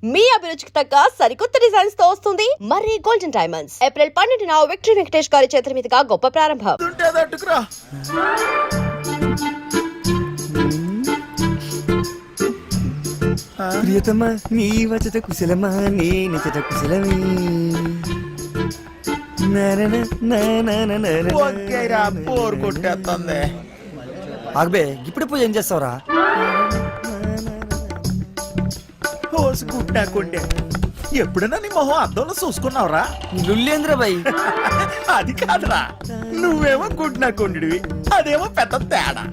మీ అభిరుచికి తగ్గ సరికొత్త డిజైన్స్ తో వస్తుంది మర్రి గోల్డెన్ డైమండ్స్. ఏప్రిల్ 12న విక్టరీ వెంకటేష్ గారి చేతుల మీదుగా గొప్ప ప్రారంభం. ప్రియతమా నీ వచట కుశలమా నీ నిచట కుశలమే ఆగబే ఇప్పుడు పోయి ఏం చేస్తావురా? కుట్టాకుంటే ఎప్పుడైనా నీ మొహం అద్దంలో చూసుకున్నావురా? లుల్లేంద్ర బాయ్ అది కాదురా, నువ్వేమో గుడ్నాకుండివి, అదేమో పెద్ద తేడా.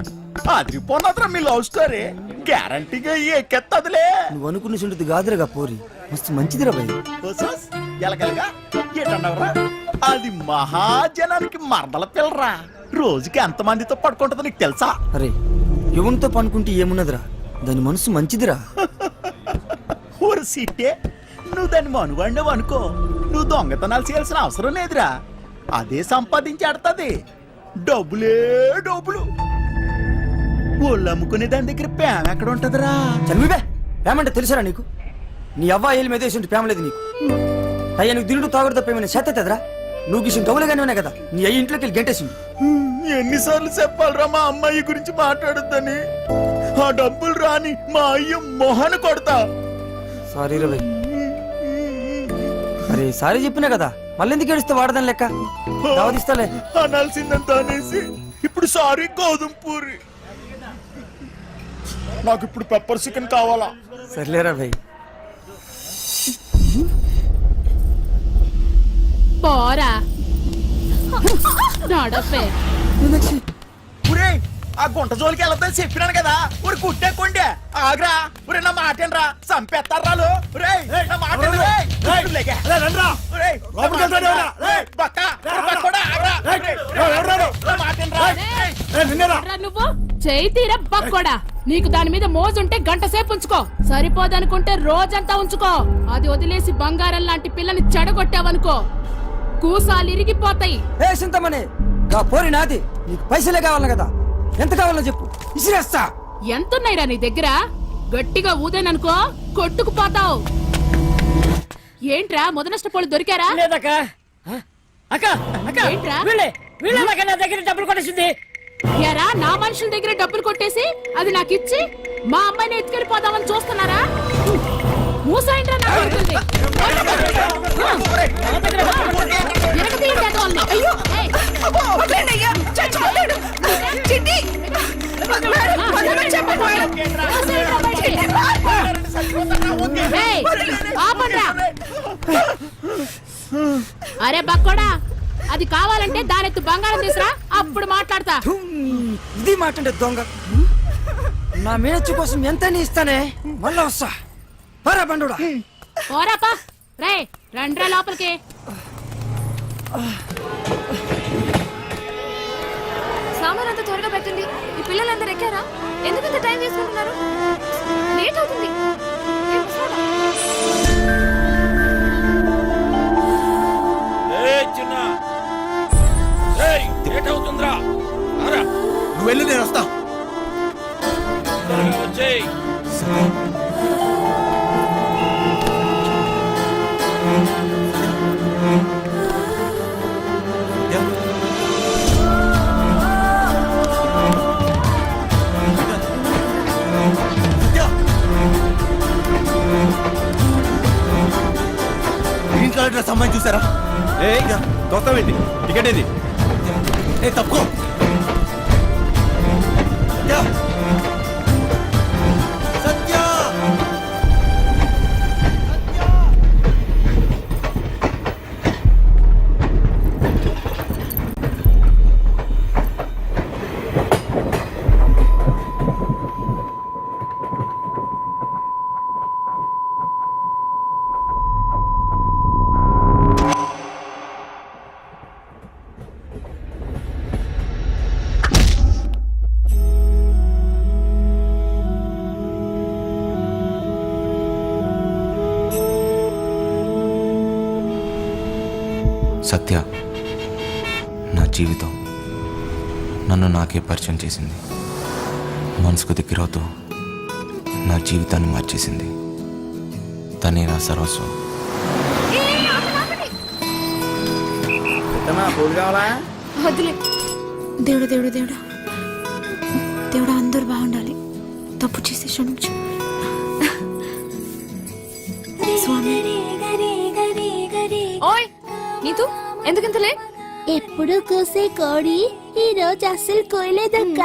అదిరిపోన్నదిరా మీ లవ్ స్టోరీ. గ్యారంటీగా ఎక్కెత్తదులే. నువ్వు అనుకున్న చుంటుంది కాదురగా పోరి, మస్తు మంచిదిరా బాయ్. ఎలగలగా ఏంటన్నావురా? అది మహాజనానికి మరదల పిల్లరా. రోజుకి ఎంత మందితో పడుకుంటుందో నీకు తెలుసా? అరే యువంతో పనుకుంటే ఏమున్నదిరా, దాని మనసు మంచిదిరా. ఊరు సీటే, నువ్వు దాన్ని మనుగండవు అనుకో, నువ్వు దొంగతనాలు చేయాల్సిన అవసరం లేదురా. అదే సంపాదించి ఆడుతుంది. డబ్బులే డబ్బులు. ఒళ్ళు అమ్ముకునే దాని దగ్గర ప్రేమ ఎక్కడ ఉంటదిరా? చనివివే ప్రేమంటే తెలుసారా నీకు? నీ అవ్వ ఏళ్ళ మీద వేసి ప్రేమ లేదు నీకు. అయ్యా నీకు దినుడు తాగుడు తప్పేమైనా చేతరా? నువ్వు గిసిన గౌలుగానే ఉన్నాయి కదా, నీ అయ్యి ఇంట్లోకి వెళ్ళి గంటేసింది. ఎన్నిసార్లు చెప్పాలరా మా అమ్మాయి గురించి మాట్లాడొద్దని? ఆ డబ్బులు రాని మా అయ్య మొహను కొడతా. సారీ రవి. అరే సారీ చెప్పినా కదా, మళ్ళీ ఎందుకు ఏడిస్తే వాడదాని లెక్క. దావదిస్తాలే. అనాల్సిందంత అనేసి ఇప్పుడు సారీ గోధుమ పూరి. నాకు ఇప్పుడు పెప్పర్ చికెన్ కావాలా? సర్లేరా భయ్. పోరా ఆ గుంట జోలికి వెళ్ళొద్దని చెప్పినాను కదా. ఊరి కుట్టేకుండే ఆగ్రా. ఊరే నా మాటేనరా, చంపేస్తారాలు. నా మాట నువ్వు చేయి తీరా బక్కోడా. నీకు దాని మీద మోజుంటే గంట సేపు ఉంచుకో, సరిపోదనుకుంటే రోజంతా ఉంచుకో. అది వదిలేసి బంగారం లాంటి పిల్లని చెడగొట్టావనుకో, కూసాలు ఇరిగిపోతాయి. ఏ సింతమనే పోరి నాది, నీకు పైసలే కావాలి కదా, ఎంత కావాలో చెప్పు, ఇసిరేస్తా. ఎంతున్నాయిరా నీ దగ్గర? గట్టిగా ఊదేననుకో కొట్టుకుపోతావు. ఏంట్రా మొదనష్టపోళ్ళు దొరికారా? ఏంట్రా నా దగ్గర డబ్బులు కొట్టేసింది. ఎరా నా మనుషుల దగ్గర డబ్బులు కొట్టేసి అది నాకు ఇచ్చి మా అమ్మాయిని ఎత్తుకెళ్ళిపోదామని చూస్తున్నారా? మూసాయంట్రా నా కొడుకుల్ని. అరే బక్కోడా, అది కావాలంటే దానెత్తు బంగారం తీసురా, అప్పుడు మాట్లాడతా. ఇది మాట్లాడే దొంగ. నా మేనచ్చు కోసం ఎంత ఇస్తానే, మళ్ళా వస్తా. పరా బండుడా. పోరాపా. రే రండ్రా లోపలికి. సామాన్ అంతా త్వరగా పెట్టండి. ఈ పిల్లలందరూ ఎక్కారా? ఎందుకు ఇంత టైం తీసుకుంటున్నారు? లేట్ అవుతుంది. నువ్వు వెళ్ళి నేను వస్తా. గ్రీన్ కలర్ డ్రెస్ అమ్మాయిని చూసారా? కొత్తవేంటి? టికెట్ ఏది? తప్పుకో. సత్య సత్య నా జీవితం నన్ను నాకే పరిచయం చేసింది. మనసుకు దగ్గరవుతూ నా జీవితాన్ని మార్చేసింది. తనే నా సర్వస్వం. పూలు కావాలా? వద్దులే. దేవుడా దేవుడా దేవుడా దేవుడా, అందరూ బాగుండాలి. తప్పు చేసి క్షమించు స్వామి. ఓయ్ నీతు, ఎందుకంతలే? ఎప్పుడు కూసే కోడి ఈ రోజు అస్సలు కోయలేదక్క.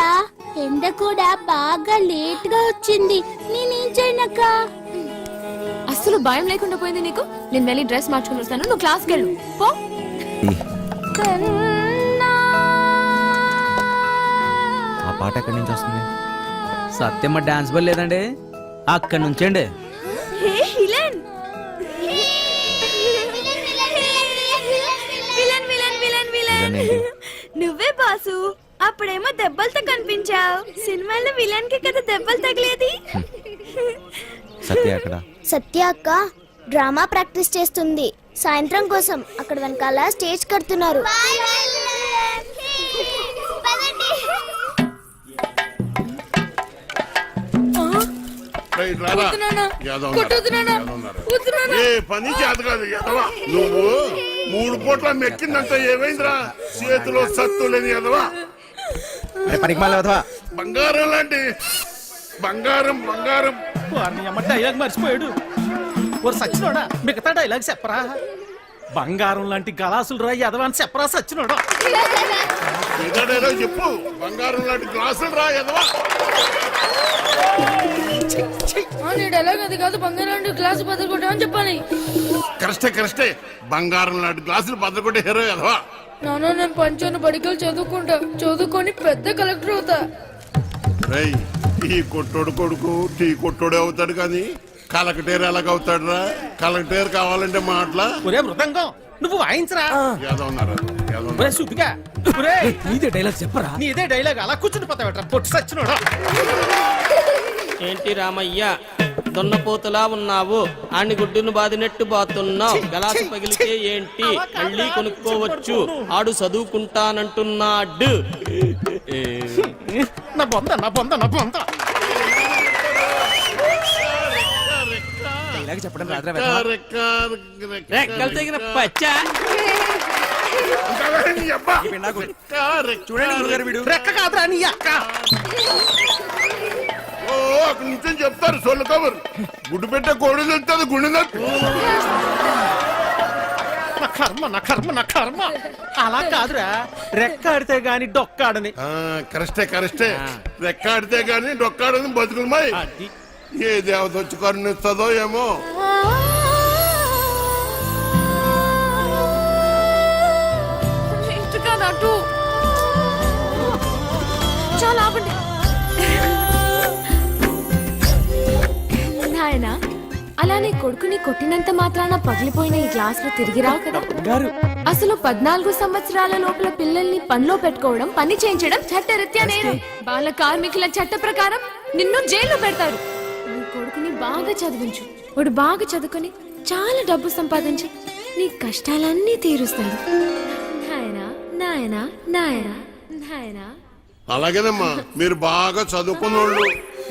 ఎండ కూడా బాగా లేట్ గా వచ్చింది. నేనేం చేయనక్క? అస్సలు భయం లేకుండా పోయింది నీకు. నేను వెళ్ళి డ్రెస్ మార్చుకుని వస్తాను, నువ్వు క్లాస్కి వెళ్ళు పో. ఆ పాట ఎక్కడి నుంచి వస్తుంది? సత్యమ్మ డాన్స్ బల్ లేదండి, అక్కడి నుంచండి. ఇదేనేంటి? నువ్వే బాసు. అప్పుడేమో దెబ్బలతో కనిపించావు. సినిమాలో విలన్ కి కదా దెబ్బలు తగిలేది. సత్య అక్కడ. సత్య అక్క డ్రామా ప్రాక్టీస్ చేస్తుంది. సాయంత్రం కోసం అక్కడ వెనకాల స్టేజ్ కడుతున్నారు. ఏ పని చేత కాదు ఎదవా నువ్వు. 3 పూట్ల మెక్కిందంటే ఏమైందిరా? చేతిలో సత్తు లేని ఎదవా. బంగారం లాంటి బంగారం బంగారం. డైలాగ్ మర్చిపోయాడు. ఓ సచ్చినోడా, మిగతా డైలాగ్ చెప్పరా? బంగారం లాంటి గలాసులు రా ఎదవా అని చెప్పరా సచ్చినోడా? ఏదో డైలాగ్ చెప్పు. బంగారం లాంటి గ్లాసులు రా ఎదవా. డైలాగ్ అది కాదు, బంగారం గ్లాసు బదులుకుంటామని చెప్పాలి. కరెక్టే బంగారం లాంటి గ్లాసులు బద్దకొట్టే హీరో ఎదవా. నాన్న, నేను పంచాను బడికలు చదువుకుంటా. చదువుకొని పెద్ద కలెక్టర్ అవుతా. రేయ్, ఈ కొట్టోడు కొడుకు టీ కొట్టోడే అవుతాడు కానీ కలెక్టర్ ఎలాగవుతాడు రా? కలెక్టర్ కావాలంటే మాటలా? ఒరే మృదంగం, నువ్వు వాయించరా? ఏదో ఉన్నారు ఒరే సుబ్బిగా, ఒరే నీదే డైలాగ్ చెప్పరా? నీదే డైలాగ్ అలా కూర్చుని పోతావేట్రా పొట్టు సచ్చినోడా? ఏంటి రామయ్య, దున్నపోతులా ఉన్నావు, ఆని గుడ్డును బాదినట్టు బాతున్నావు. గలాసు పగిలితే ఏంటి, మళ్ళీ కొనుక్కోవచ్చు. ఆడు చదువుకుంటానంటున్నాడు. నా బొంద నా బొంద నా బొంద. డైలాగ్ చెప్పడం రాదురా? రెక్కలు తెగిన పచ్చా. చూడండి గురుగారు, వీడు రెక్క కాదురా నీ అక్క. ఓ అక్కడి నుంచి చెప్తారు సొల్లు కబురు. గుడ్డు పెట్టే కోడి తెలుస్తుంది గుండె నొప్పి. నా కర్మ నా కర్మ నా కర్మ. అలా కాదురా, రెక్కాడితే గాని డొక్కాడని. కరెక్టే రెక్కాడితే గాని డొక్కాడని బతుకులమాయి. ఏ దేవత వచ్చి కరుణిస్తుందో ఏమో. చాలా ఆపండి నాయన. అలానే కొడుకుని కొట్టినంత మాత్రాన పగిలిపోయిన ఈ గ్లాసులు తిరిగి రావు కదా. అసలు 14 సంవత్సరాల లోపల పిల్లల్ని పనిలో పెట్టుకోవడం, పని చేయించడం చట్టరీత్యా నేరం. బాల కార్మికుల చట్ట ప్రకారం నిన్ను జైల్లో పెడతారు. నీ కొడుకుని బాగా చదివించు. వాడు బాగా చదువుకొని చాలా డబ్బు సంపాదించి నీ కష్టాలన్నీ తీరుస్తాడు. నాయనా నాయనా నాయనా నాయనా. అలాగేనమ్మా, మీరు బాగా చదువుకున్న వాళ్ళు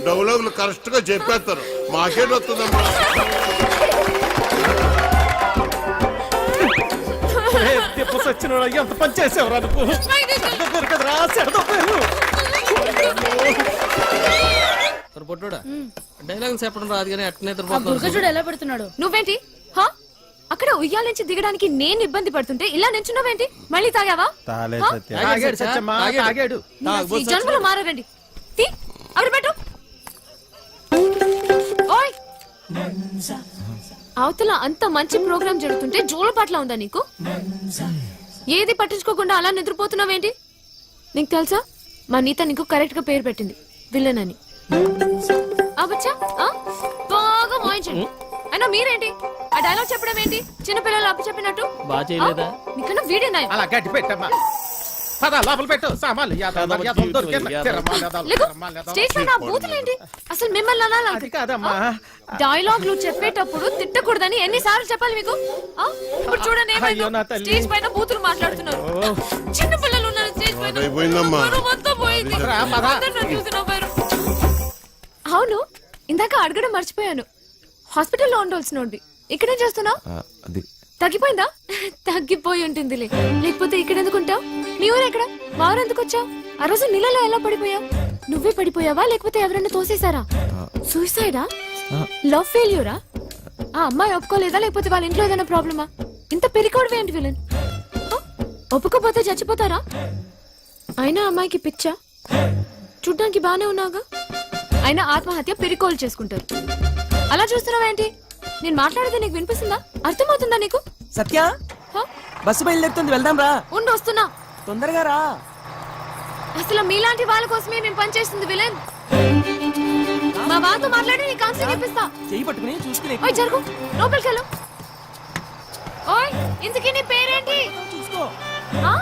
డౌలర్లు కరెక్ట్ గా చెప్పేస్తారు. మాకేట్ వస్తుందమ్మా. సచ్చినోడా, ఎంత పని చేసేవరా నువ్వు? దొరకదురా, సెడదొప్పారు. పొట్టుడా డైలాగ్ చెప్పడం రాదు కానీ అట్నే దుర్గజుడు ఎలా పెడుతున్నాడు? నువ్వేంటి హా? అక్కడ ఉయ్యాలించి దిగడానికి నేను ఇబ్బంది పడుతుంటే ఇలా నించున్నావేంటి? మళ్ళీ తాగావా? తాగాడు సత్యమ్మా, తాగాడు. ఈ జన్మలో మారండి. అవి పెట్టు. ఓయ్, అవతల అంత మంచి ప్రోగ్రామ్ జరుగుతుంటే జోలపాట్లా ఉందా నీకు? ఏది పట్టించుకోకుండా అలా నిద్రపోతున్నావేంటి? నీకు తెలుసా, మా నీత నీకు కరెక్ట్ గా పేరు పెట్టింది, విలన్ అని. బచ్చా బాగా మోయించండి. అయినా మీరేంటి ఆ డైలాగ్ చెప్పడం ఏంటి? చిన్నపిల్లలు అప్పు చెప్పినట్టు. బాగా చేయలేదా? నీకన్నా వీడియో నాయం. అలా గట్టి పెట్టమ్మా. పద లోపల పెట్టు సామాన్లు. స్టేజ్ పైన బూతులేంటి? అసలు మిమ్మల్ని అనాలి. అది కాదమ్మా, డైలాగ్లు చెప్పేటప్పుడు తిట్టకూడదని ఎన్నిసార్లు చెప్పాలి మీకు? ఇప్పుడు చూడండి ఏమైందో. స్టేజ్ పైన బూతులు మాట్లాడుతున్నారు. చిన్న పిల్లలు ఉన్నారు స్టేజ్ పైన. అయిపోయిందమ్మా. మొత్తం పోయింది. అందరూ నన్ను చూసి నవ్వారు. అవును, ఇందాక అడగడం మర్చిపోయాను. హాస్పిటల్లో ఉండాల్సినోడి ఇక్కడేం చేస్తున్నావు? అది తగ్గిపోయిందా? తగ్గిపోయి ఉంటుందిలే, లేకపోతే ఇక్కడ ఎందుకుంటావు? నీ ఊరు ఎక్కడ? మా ఊరు ఎందుకు వచ్చావు? ఆ రోజు నీళ్ళలో ఎలా పడిపోయావు? నువ్వే పడిపోయావా లేకపోతే ఎవరైనా తోసేశారా? సూసైడా? లవ్ ఫెయిల్యూరా? ఆ అమ్మాయి ఒప్పుకోలేదా లేకపోతే వాళ్ళ ఇంట్లో ఏదైనా ప్రాబ్లమా? ఇంత పెరికోవడం ఏంటి విలన్? ఒప్పుకోపోతే చచ్చిపోతారా? అయినా అమ్మాయికి పిచ్చా? చూడ్డానికి బానే ఉన్నాగా. అయినా ఆత్మహత్య పెరికోలు చేసుకుంటారు. అలా చూస్తున్నావేంటి? నేను మాట్లాడేది నీకు వినిపిస్తుందా? అర్థమవుతుందా నీకు? సత్య హ? బస్సు బయలుదేరుతుంది, వెళ్దాం రా. ఉండు వస్తున్నా. తొందరగా రా. అసలు మీలాంటి వాళ్ళ కోసమే మేము పనిచేస్తుంది విలన్. మా వాళ్ళతో మాట్లాడి నీ కౌన్సిలింగ్ ఇప్పిస్తా. చెయ్యి పట్టుకుని చూసుకుని ఓయ్ జరుగు, లోపలికి వెళ్ళు. ఓయ్ ఇంతకీ నీ పేరేంటి? చూసుకో. ఆ?